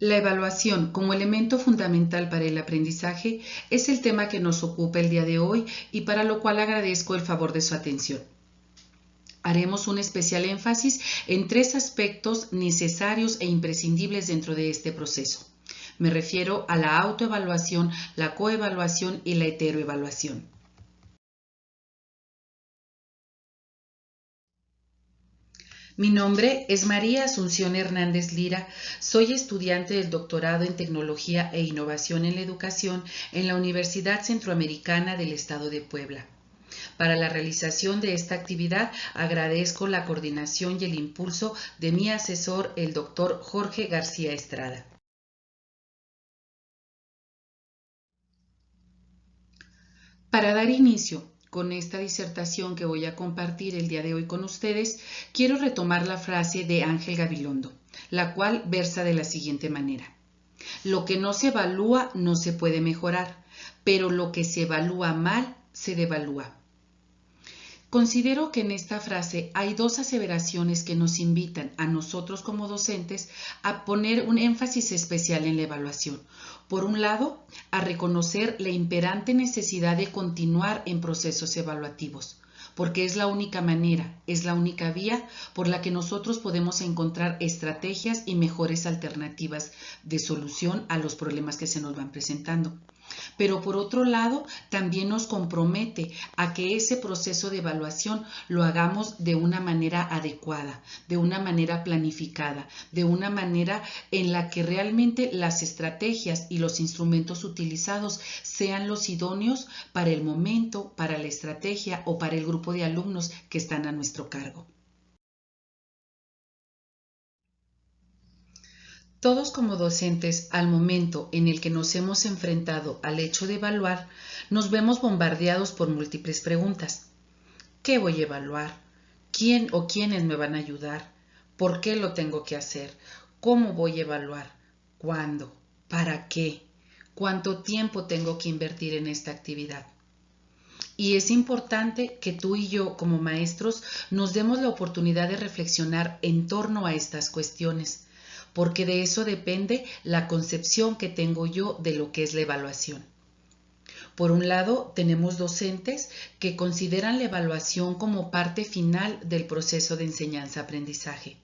La evaluación como elemento fundamental para el aprendizaje es el tema que nos ocupa el día de hoy y para lo cual agradezco el favor de su atención. Haremos un especial énfasis en tres aspectos necesarios e imprescindibles dentro de este proceso. Me refiero a la autoevaluación, la coevaluación y la heteroevaluación. Mi nombre es María Asunción Hernández Lira, soy estudiante del doctorado en Tecnología e Innovación en la Educación en la Universidad Centroamericana del Estado de Puebla. Para la realización de esta actividad agradezco la coordinación y el impulso de mi asesor, el doctor Jorge García Estrada. Para dar inicio con esta disertación que voy a compartir el día de hoy con ustedes, quiero retomar la frase de Ángel Gabilondo, la cual versa de la siguiente manera. Lo que no se evalúa no se puede mejorar, pero lo que se evalúa mal se devalúa. Considero que en esta frase hay dos aseveraciones que nos invitan a nosotros como docentes a poner un énfasis especial en la evaluación. Por un lado, a reconocer la imperante necesidad de continuar en procesos evaluativos, porque es la única manera, es la única vía por la que nosotros podemos encontrar estrategias y mejores alternativas de solución a los problemas que se nos van presentando. Pero por otro lado, también nos compromete a que ese proceso de evaluación lo hagamos de una manera adecuada, de una manera planificada, de una manera en la que realmente las estrategias y los instrumentos utilizados sean los idóneos para el momento, para la estrategia o para el grupo de alumnos que están a nuestro cargo. Todos como docentes, al momento en el que nos hemos enfrentado al hecho de evaluar, nos vemos bombardeados por múltiples preguntas. ¿Qué voy a evaluar? ¿Quién o quiénes me van a ayudar? ¿Por qué lo tengo que hacer? ¿Cómo voy a evaluar? ¿Cuándo? ¿Para qué? ¿Cuánto tiempo tengo que invertir en esta actividad? Y es importante que tú y yo, como maestros, nos demos la oportunidad de reflexionar en torno a estas cuestiones, porque de eso depende la concepción que tengo yo de lo que es la evaluación. Por un lado, tenemos docentes que consideran la evaluación como parte final del proceso de enseñanza-aprendizaje.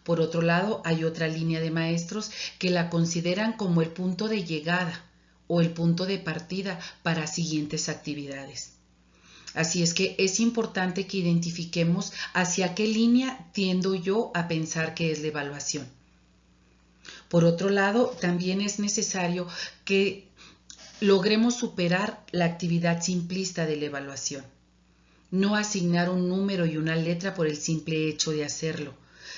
Por otro lado, hay otra línea de maestros que la consideran como el punto de llegada o el punto de partida para siguientes actividades. Así es que es importante que identifiquemos hacia qué línea tiendo yo a pensar que es la evaluación. Por otro lado, también es necesario que logremos superar la actividad simplista de la evaluación. No asignar un número y una letra por el simple hecho de hacerlo,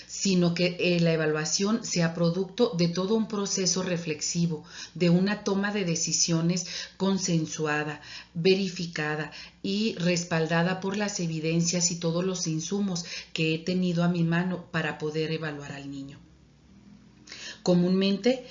sino que la evaluación sea producto de todo un proceso reflexivo, de una toma de decisiones consensuada, verificada y respaldada por las evidencias y todos los insumos que he tenido a mi mano para poder evaluar al niño. Comúnmente,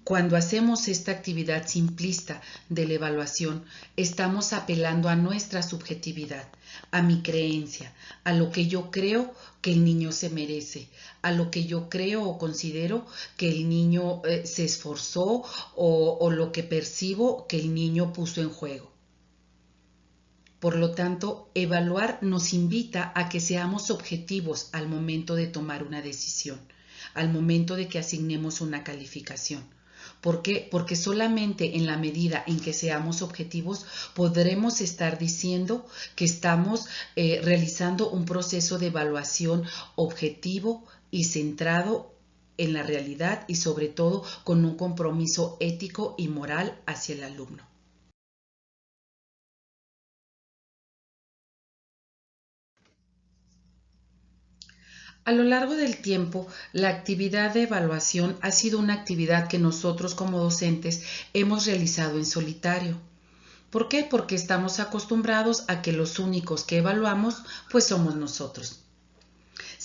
cuando hacemos esta actividad simplista de la evaluación, estamos apelando a nuestra subjetividad, a mi creencia, a lo que yo creo que el niño se merece, a lo que yo creo o considero que el niño se esforzó o lo que percibo que el niño puso en juego. Por lo tanto, evaluar nos invita a que seamos objetivos al momento de tomar una decisión, al momento de que asignemos una calificación. ¿Por qué? Porque solamente en la medida en que seamos objetivos podremos estar diciendo que estamos realizando un proceso de evaluación objetivo y centrado en la realidad y sobre todo con un compromiso ético y moral hacia el alumno. A lo largo del tiempo, la actividad de evaluación ha sido una actividad que nosotros como docentes hemos realizado en solitario. ¿Por qué? Porque estamos acostumbrados a que los únicos que evaluamos pues somos nosotros.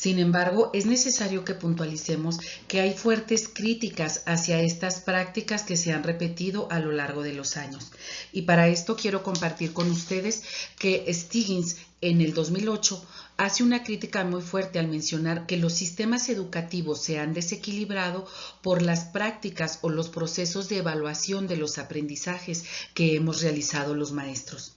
Sin embargo, es necesario que puntualicemos que hay fuertes críticas hacia estas prácticas que se han repetido a lo largo de los años. Y para esto quiero compartir con ustedes que Stiggins en el 2008 hace una crítica muy fuerte al mencionar que los sistemas educativos se han desequilibrado por las prácticas o los procesos de evaluación de los aprendizajes que hemos realizado los maestros.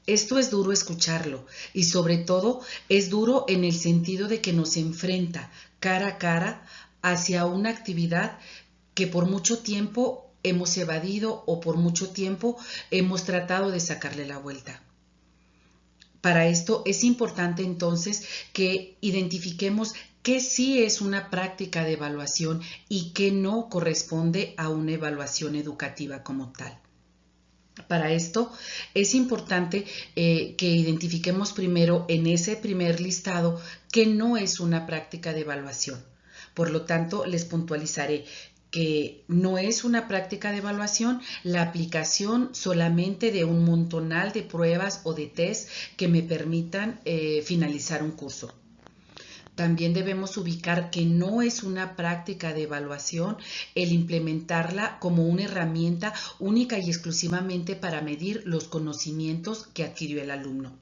Esto es duro escucharlo y sobre todo es duro en el sentido de que nos enfrenta cara a cara hacia una actividad que por mucho tiempo hemos evadido o por mucho tiempo hemos tratado de sacarle la vuelta. Para esto es importante entonces que identifiquemos qué sí es una práctica de evaluación y qué no corresponde a una evaluación educativa como tal. Para esto es importante que identifiquemos primero en ese primer listado que no es una práctica de evaluación. Por lo tanto, les puntualizaré que no es una práctica de evaluación la aplicación solamente de un montonal de pruebas o de test que me permitan finalizar un curso. También debemos ubicar que no es una práctica de evaluación el implementarla como una herramienta única y exclusivamente para medir los conocimientos que adquirió el alumno.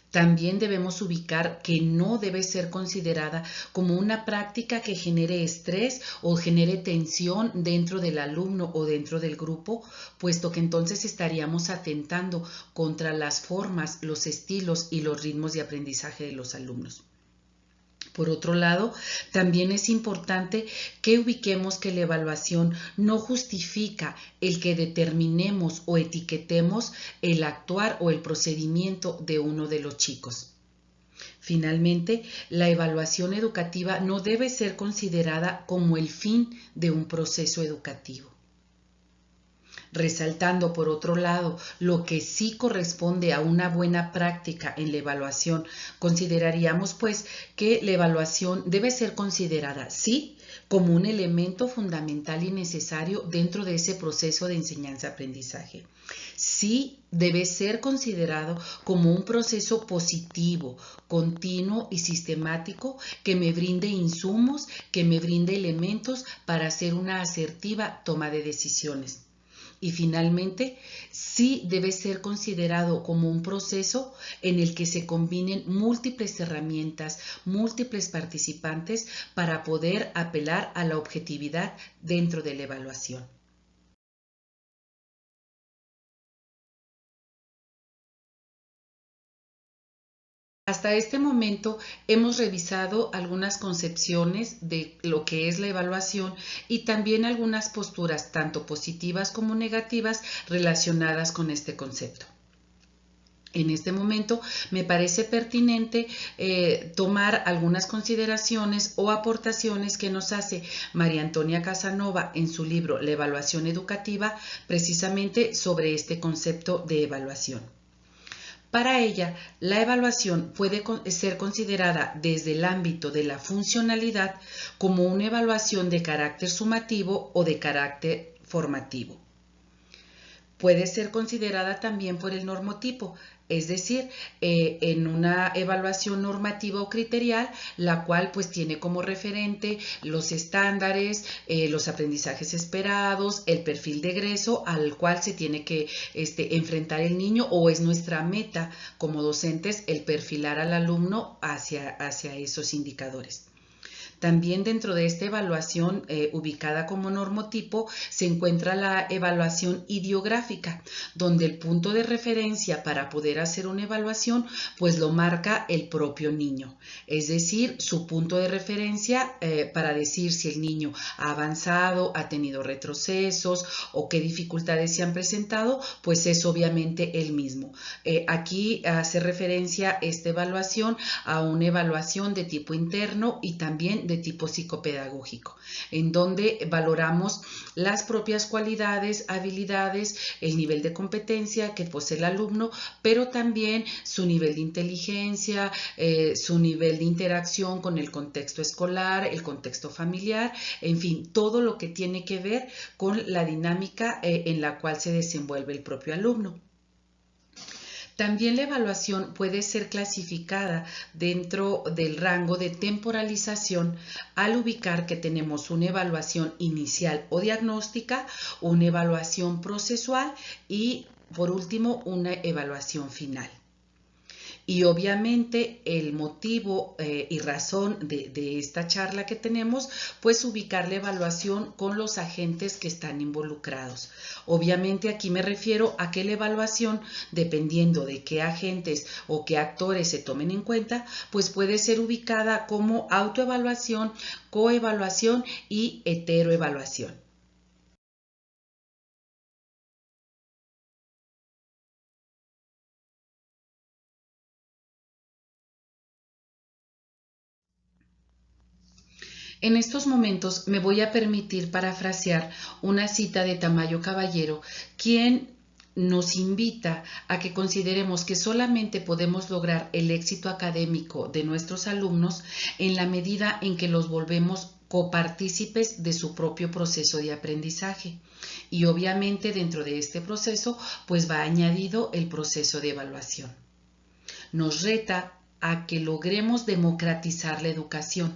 También debemos ubicar que no debe ser considerada como una práctica que genere estrés o genere tensión dentro del alumno o dentro del grupo, puesto que entonces estaríamos atentando contra las formas, los estilos y los ritmos de aprendizaje de los alumnos. Por otro lado, también es importante que ubiquemos que la evaluación no justifica el que determinemos o etiquetemos el actuar o el procedimiento de uno de los chicos. Finalmente, la evaluación educativa no debe ser considerada como el fin de un proceso educativo. Resaltando, por otro lado, lo que sí corresponde a una buena práctica en la evaluación, consideraríamos pues que la evaluación debe ser considerada, sí, como un elemento fundamental y necesario dentro de ese proceso de enseñanza-aprendizaje. Sí debe ser considerado como un proceso positivo, continuo y sistemático que me brinde insumos, que me brinde elementos para hacer una asertiva toma de decisiones. Y finalmente, sí debe ser considerado como un proceso en el que se combinen múltiples herramientas, múltiples participantes para poder apelar a la objetividad dentro de la evaluación. Hasta este momento hemos revisado algunas concepciones de lo que es la evaluación y también algunas posturas tanto positivas como negativas relacionadas con este concepto. En este momento me parece pertinente tomar algunas consideraciones o aportaciones que nos hace María Antonia Casanova en su libro La evaluación educativa, precisamente sobre este concepto de evaluación. Para ella, la evaluación puede ser considerada desde el ámbito de la funcionalidad como una evaluación de carácter sumativo o de carácter formativo. Puede ser considerada también por el normotipo, es decir, en una evaluación normativa o criterial, la cual pues tiene como referente los estándares, los aprendizajes esperados, el perfil de egreso al cual se tiene que enfrentar el niño o es nuestra meta como docentes el perfilar al alumno hacia esos indicadores. También dentro de esta evaluación ubicada como normotipo se encuentra la evaluación ideográfica, donde el punto de referencia para poder hacer una evaluación pues lo marca el propio niño, es decir, su punto de referencia para decir si el niño ha avanzado, ha tenido retrocesos o qué dificultades se han presentado, pues es obviamente el mismo. Aquí hace referencia esta evaluación a una evaluación de tipo interno y también de tipo psicopedagógico, en donde valoramos las propias cualidades, habilidades, el nivel de competencia que posee el alumno, pero también su nivel de inteligencia, su nivel de interacción con el contexto escolar, el contexto familiar, en fin, todo lo que tiene que ver con la dinámica en la cual se desenvuelve el propio alumno. También la evaluación puede ser clasificada dentro del rango de temporalización al ubicar que tenemos una evaluación inicial o diagnóstica, una evaluación procesual y, por último, una evaluación final. Y obviamente el motivo y razón de esta charla que tenemos, pues ubicar la evaluación con los agentes que están involucrados. Obviamente aquí me refiero a que la evaluación, dependiendo de qué agentes o qué actores se tomen en cuenta, pues puede ser ubicada como autoevaluación, coevaluación y heteroevaluación. En estos momentos me voy a permitir parafrasear una cita de Tamayo Caballero, quien nos invita a que consideremos que solamente podemos lograr el éxito académico de nuestros alumnos en la medida en que los volvemos copartícipes de su propio proceso de aprendizaje. Y obviamente dentro de este proceso pues va añadido el proceso de evaluación. Nos reta a que logremos democratizar la educación,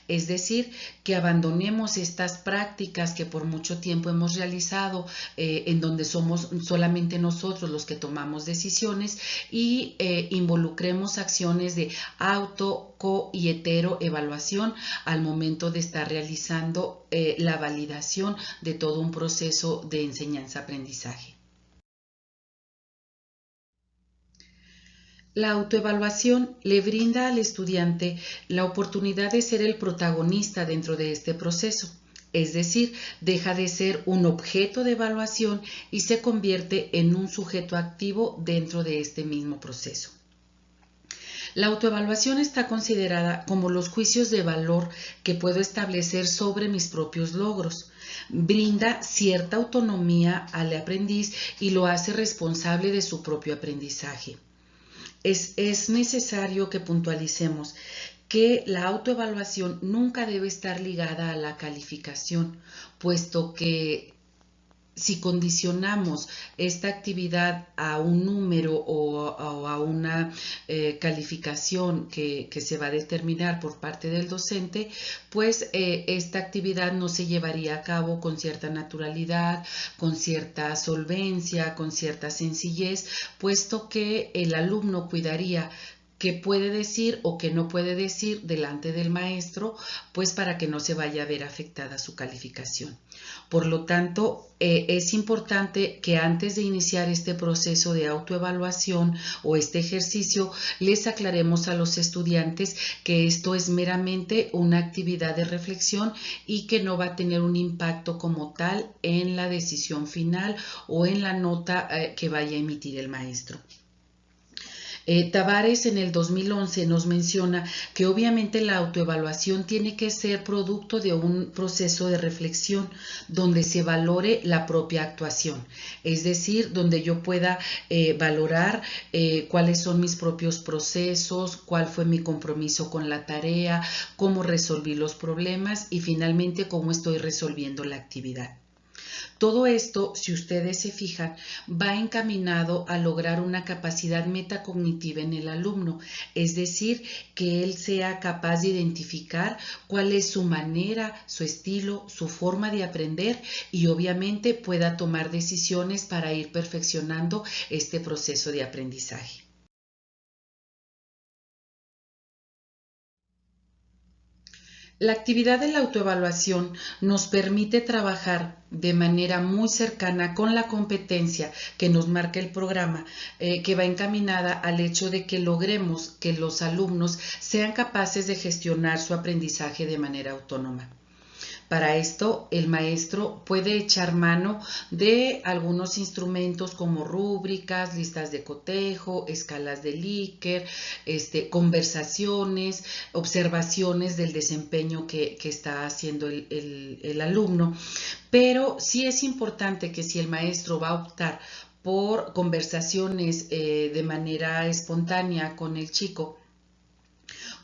es decir, que abandonemos estas prácticas que por mucho tiempo hemos realizado, en donde somos solamente nosotros los que tomamos decisiones y involucremos acciones de auto, co y heteroevaluación al momento de estar realizando la validación de todo un proceso de enseñanza-aprendizaje. La autoevaluación le brinda al estudiante la oportunidad de ser el protagonista dentro de este proceso, es decir, deja de ser un objeto de evaluación y se convierte en un sujeto activo dentro de este mismo proceso. La autoevaluación está considerada como los juicios de valor que puedo establecer sobre mis propios logros. Brinda cierta autonomía al aprendiz y lo hace responsable de su propio aprendizaje. Es necesario que puntualicemos que la autoevaluación nunca debe estar ligada a la calificación, puesto que si condicionamos esta actividad a un número o a una calificación que se va a determinar por parte del docente, pues esta actividad no se llevaría a cabo con cierta naturalidad, con cierta solvencia, con cierta sencillez, puesto que el alumno cuidaría qué puede decir o qué no puede decir delante del maestro, pues para que no se vaya a ver afectada su calificación. Por lo tanto, es importante que antes de iniciar este proceso de autoevaluación o este ejercicio, les aclaremos a los estudiantes que esto es meramente una actividad de reflexión y que no va a tener un impacto como tal en la decisión final o en la nota que vaya a emitir el maestro. Tavares en el 2011 nos menciona que obviamente la autoevaluación tiene que ser producto de un proceso de reflexión donde se valore la propia actuación, es decir, donde yo pueda valorar cuáles son mis propios procesos, cuál fue mi compromiso con la tarea, cómo resolví los problemas y finalmente cómo estoy resolviendo la actividad. Todo esto, si ustedes se fijan, va encaminado a lograr una capacidad metacognitiva en el alumno, es decir, que él sea capaz de identificar cuál es su manera, su estilo, su forma de aprender y obviamente pueda tomar decisiones para ir perfeccionando este proceso de aprendizaje. La actividad de la autoevaluación nos permite trabajar de manera muy cercana con la competencia que nos marca el programa, que va encaminada al hecho de que logremos que los alumnos sean capaces de gestionar su aprendizaje de manera autónoma. Para esto, el maestro puede echar mano de algunos instrumentos como rúbricas, listas de cotejo, escalas de Likert, conversaciones, observaciones del desempeño que está haciendo el alumno. Pero sí es importante que si el maestro va a optar por conversaciones de manera espontánea con el chico,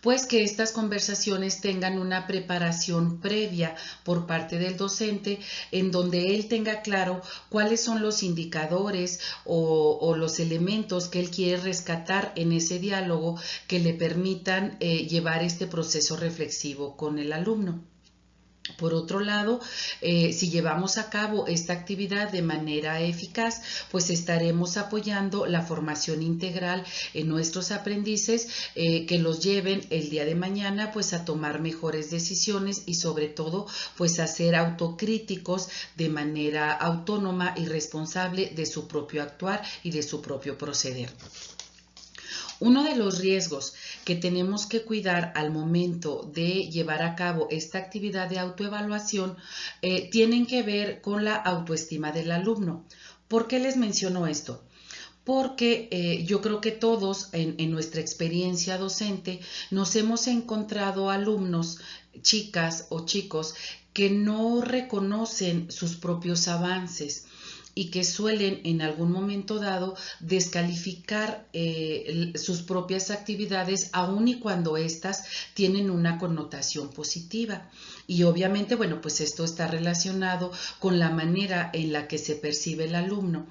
pues que estas conversaciones tengan una preparación previa por parte del docente en donde él tenga claro cuáles son los indicadores o los elementos que él quiere rescatar en ese diálogo que le permitan llevar este proceso reflexivo con el alumno. Por otro lado, si llevamos a cabo esta actividad de manera eficaz, pues estaremos apoyando la formación integral en nuestros aprendices que los lleven el día de mañana pues a tomar mejores decisiones y sobre todo pues a ser autocríticos de manera autónoma y responsable de su propio actuar y de su propio proceder. Uno de los riesgos que tenemos que cuidar al momento de llevar a cabo esta actividad de autoevaluación tienen que ver con la autoestima del alumno. ¿Por qué les menciono esto? Porque yo creo que todos en nuestra experiencia docente nos hemos encontrado alumnos, chicas o chicos, que no reconocen sus propios avances y que suelen en algún momento dado descalificar sus propias actividades aun y cuando éstas tienen una connotación positiva. Y obviamente, bueno, pues esto está relacionado con la manera en la que se percibe el alumno.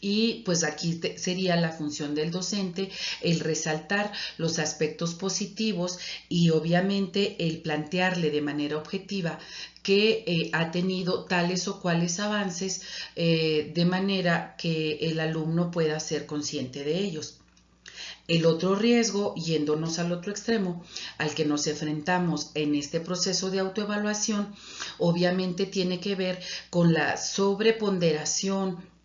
Y pues aquí sería la función del docente el resaltar los aspectos positivos y obviamente el plantearle de manera objetiva que ha tenido tales o cuales avances de manera que el alumno pueda ser consciente de ellos. El otro riesgo, yéndonos al otro extremo, al que nos enfrentamos en este proceso de autoevaluación, obviamente tiene que ver con la sobreponderación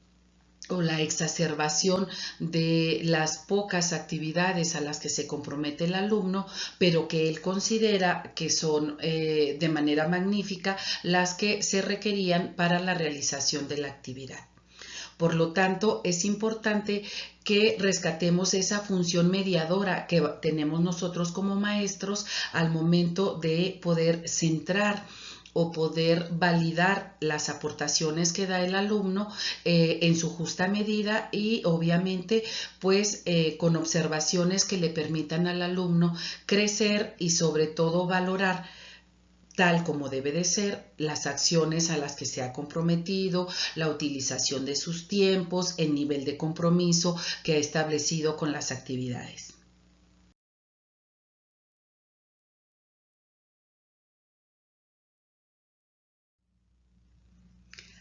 o la exacerbación de las pocas actividades a las que se compromete el alumno, pero que él considera que son de manera magnífica las que se requerían para la realización de la actividad. Por lo tanto, es importante que rescatemos esa función mediadora que tenemos nosotros como maestros al momento de poder centrar o poder validar las aportaciones que da el alumno en su justa medida y obviamente pues con observaciones que le permitan al alumno crecer y sobre todo valorar tal como debe de ser las acciones a las que se ha comprometido, la utilización de sus tiempos, el nivel de compromiso que ha establecido con las actividades.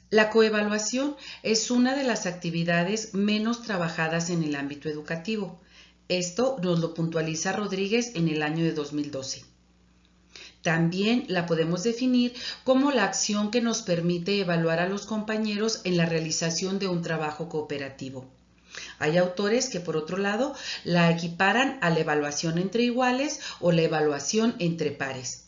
La coevaluación es una de las actividades menos trabajadas en el ámbito educativo. Esto nos lo puntualiza Rodríguez en el año de 2012. También la podemos definir como la acción que nos permite evaluar a los compañeros en la realización de un trabajo cooperativo. Hay autores que, por otro lado, la equiparan a la evaluación entre iguales o la evaluación entre pares.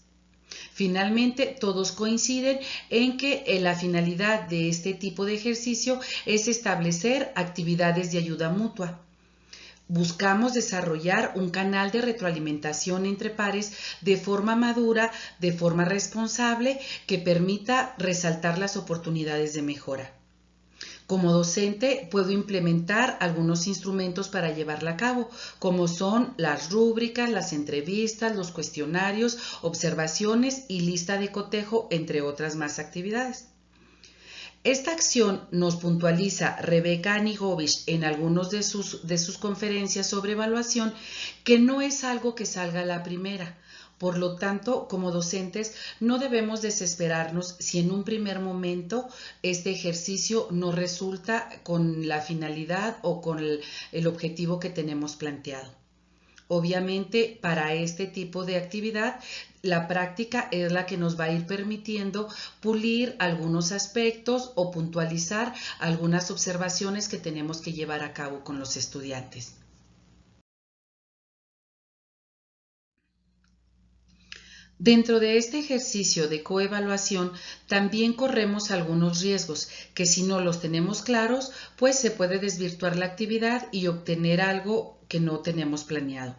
Finalmente, todos coinciden en que la finalidad de este tipo de ejercicio es establecer actividades de ayuda mutua. Buscamos desarrollar un canal de retroalimentación entre pares de forma madura, de forma responsable, que permita resaltar las oportunidades de mejora. Como docente puedo implementar algunos instrumentos para llevarla a cabo, como son las rúbricas, las entrevistas, los cuestionarios, observaciones y lista de cotejo, entre otras más actividades. Esta acción nos puntualiza Rebeca Anigovich en algunas de sus conferencias sobre evaluación, que no es algo que salga a la primera. Por lo tanto, como docentes, no debemos desesperarnos si en un primer momento este ejercicio no resulta con la finalidad o con el objetivo que tenemos planteado. Obviamente, para este tipo de actividad, la práctica es la que nos va a ir permitiendo pulir algunos aspectos o puntualizar algunas observaciones que tenemos que llevar a cabo con los estudiantes. Dentro de este ejercicio de coevaluación también corremos algunos riesgos que si no los tenemos claros, pues se puede desvirtuar la actividad y obtener algo que no tenemos planeado.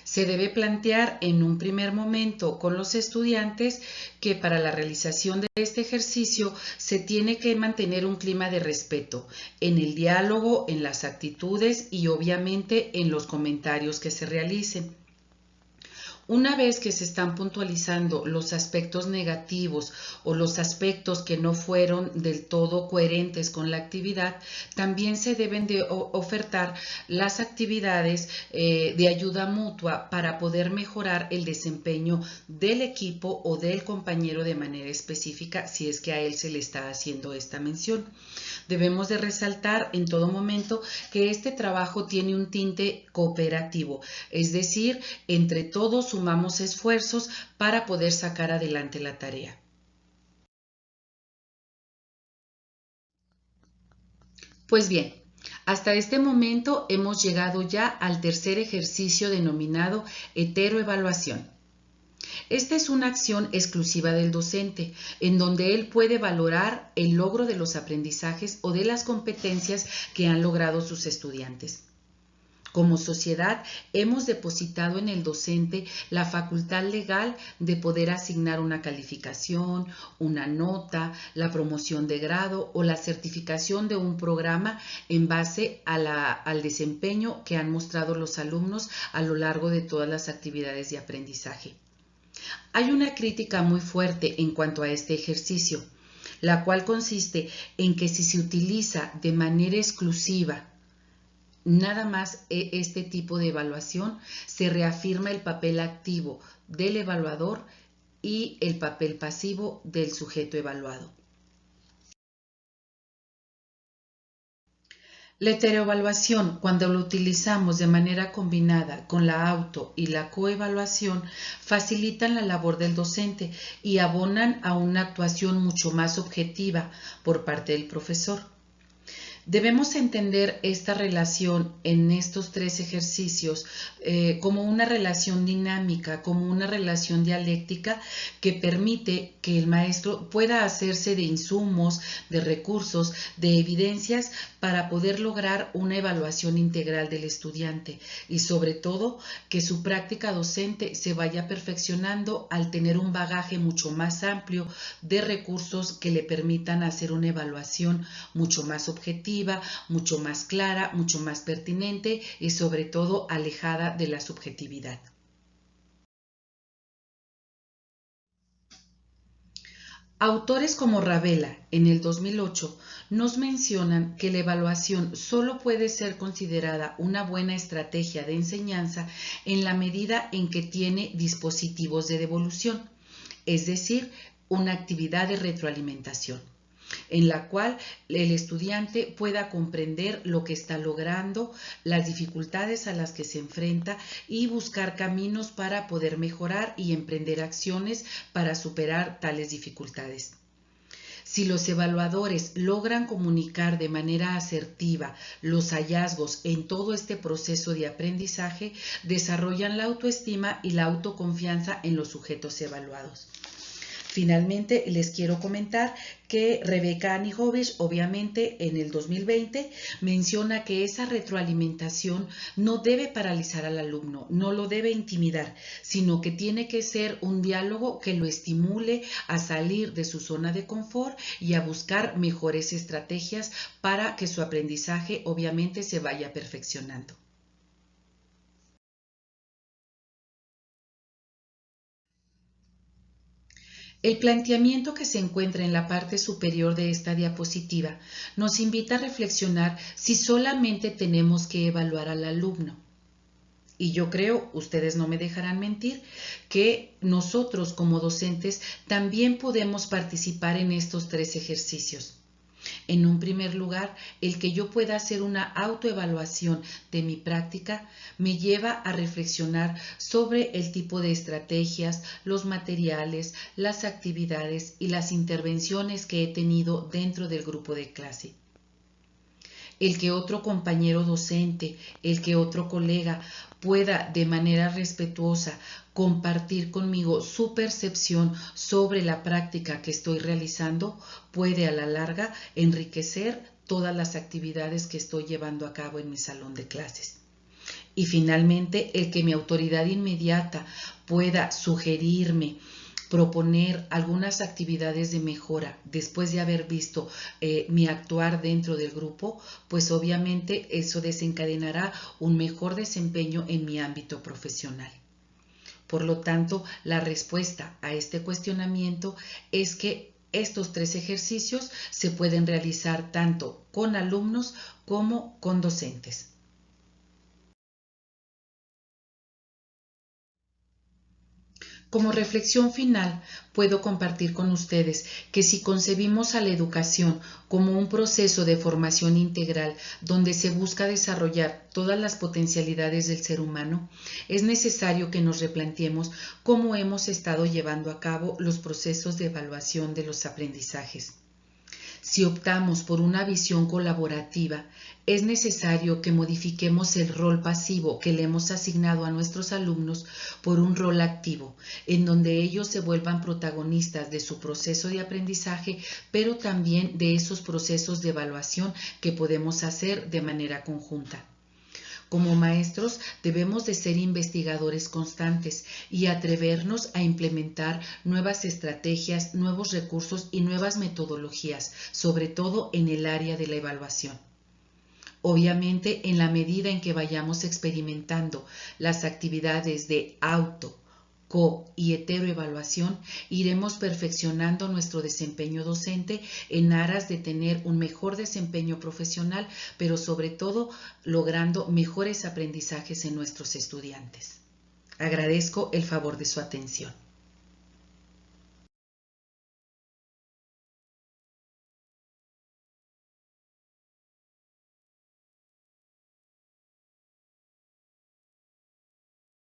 Se debe plantear en un primer momento con los estudiantes que para la realización de este ejercicio se tiene que mantener un clima de respeto en el diálogo, en las actitudes y obviamente en los comentarios que se realicen. Una vez que se están puntualizando los aspectos negativos o los aspectos que no fueron del todo coherentes con la actividad, también se deben de ofertar las actividades de ayuda mutua para poder mejorar el desempeño del equipo o del compañero de manera específica, si es que a él se le está haciendo esta mención. Debemos de resaltar en todo momento que este trabajo tiene un tinte cooperativo, es decir, entre todos sumamos esfuerzos para poder sacar adelante la tarea. Pues bien, hasta este momento hemos llegado ya al tercer ejercicio denominado heteroevaluación. Esta es una acción exclusiva del docente, en donde él puede valorar el logro de los aprendizajes o de las competencias que han logrado sus estudiantes. Como sociedad, hemos depositado en el docente la facultad legal de poder asignar una calificación, una nota, la promoción de grado o la certificación de un programa en base al desempeño que han mostrado los alumnos a lo largo de todas las actividades de aprendizaje. Hay una crítica muy fuerte en cuanto a este ejercicio, la cual consiste en que si se utiliza de manera exclusiva nada más este tipo de evaluación, se reafirma el papel activo del evaluador y el papel pasivo del sujeto evaluado. La heteroevaluación, cuando lo utilizamos de manera combinada con la auto y la coevaluación, facilitan la labor del docente y abonan a una actuación mucho más objetiva por parte del profesor. Debemos entender esta relación en estos tres ejercicios como una relación dinámica, como una relación dialéctica que permite que el maestro pueda hacerse de insumos, de recursos, de evidencias para poder lograr una evaluación integral del estudiante y sobre todo que su práctica docente se vaya perfeccionando al tener un bagaje mucho más amplio de recursos que le permitan hacer una evaluación mucho más objetiva, mucho más clara, mucho más pertinente y sobre todo alejada de la subjetividad. Autores como Ravela, en el 2008, nos mencionan que la evaluación solo puede ser considerada una buena estrategia de enseñanza en la medida en que tiene dispositivos de devolución, es decir, una actividad de retroalimentación, en la cual el estudiante pueda comprender lo que está logrando, las dificultades a las que se enfrenta y buscar caminos para poder mejorar y emprender acciones para superar tales dificultades. Si los evaluadores logran comunicar de manera asertiva los hallazgos en todo este proceso de aprendizaje, desarrollan la autoestima y la autoconfianza en los sujetos evaluados. Finalmente, les quiero comentar que Rebeca Anijovic, obviamente en el 2020, menciona que esa retroalimentación no debe paralizar al alumno, no lo debe intimidar, sino que tiene que ser un diálogo que lo estimule a salir de su zona de confort y a buscar mejores estrategias para que su aprendizaje obviamente se vaya perfeccionando. El planteamiento que se encuentra en la parte superior de esta diapositiva nos invita a reflexionar si solamente tenemos que evaluar al alumno. Y yo creo, ustedes no me dejarán mentir, que nosotros como docentes también podemos participar en estos tres ejercicios. En un primer lugar, el que yo pueda hacer una autoevaluación de mi práctica me lleva a reflexionar sobre el tipo de estrategias, los materiales, las actividades y las intervenciones que he tenido dentro del grupo de clase. El que otro compañero docente, el que otro colega pueda de manera respetuosa compartir conmigo su percepción sobre la práctica que estoy realizando puede a la larga enriquecer todas las actividades que estoy llevando a cabo en mi salón de clases. Y finalmente, el que mi autoridad inmediata pueda sugerirme, proponer algunas actividades de mejora después de haber visto mi actuar dentro del grupo, pues obviamente eso desencadenará un mejor desempeño en mi ámbito profesional. Por lo tanto, la respuesta a este cuestionamiento es que estos 3 ejercicios se pueden realizar tanto con alumnos como con docentes. Como reflexión final, puedo compartir con ustedes que si concebimos a la educación como un proceso de formación integral donde se busca desarrollar todas las potencialidades del ser humano, es necesario que nos replanteemos cómo hemos estado llevando a cabo los procesos de evaluación de los aprendizajes. Si optamos por una visión colaborativa, es necesario que modifiquemos el rol pasivo que le hemos asignado a nuestros alumnos por un rol activo, en donde ellos se vuelvan protagonistas de su proceso de aprendizaje, pero también de esos procesos de evaluación que podemos hacer de manera conjunta. Como maestros debemos de ser investigadores constantes y atrevernos a implementar nuevas estrategias, nuevos recursos y nuevas metodologías, sobre todo en el área de la evaluación. Obviamente, en la medida en que vayamos experimentando las actividades de auto, co y heteroevaluación, iremos perfeccionando nuestro desempeño docente en aras de tener un mejor desempeño profesional, pero sobre todo logrando mejores aprendizajes en nuestros estudiantes. Agradezco el favor de su atención.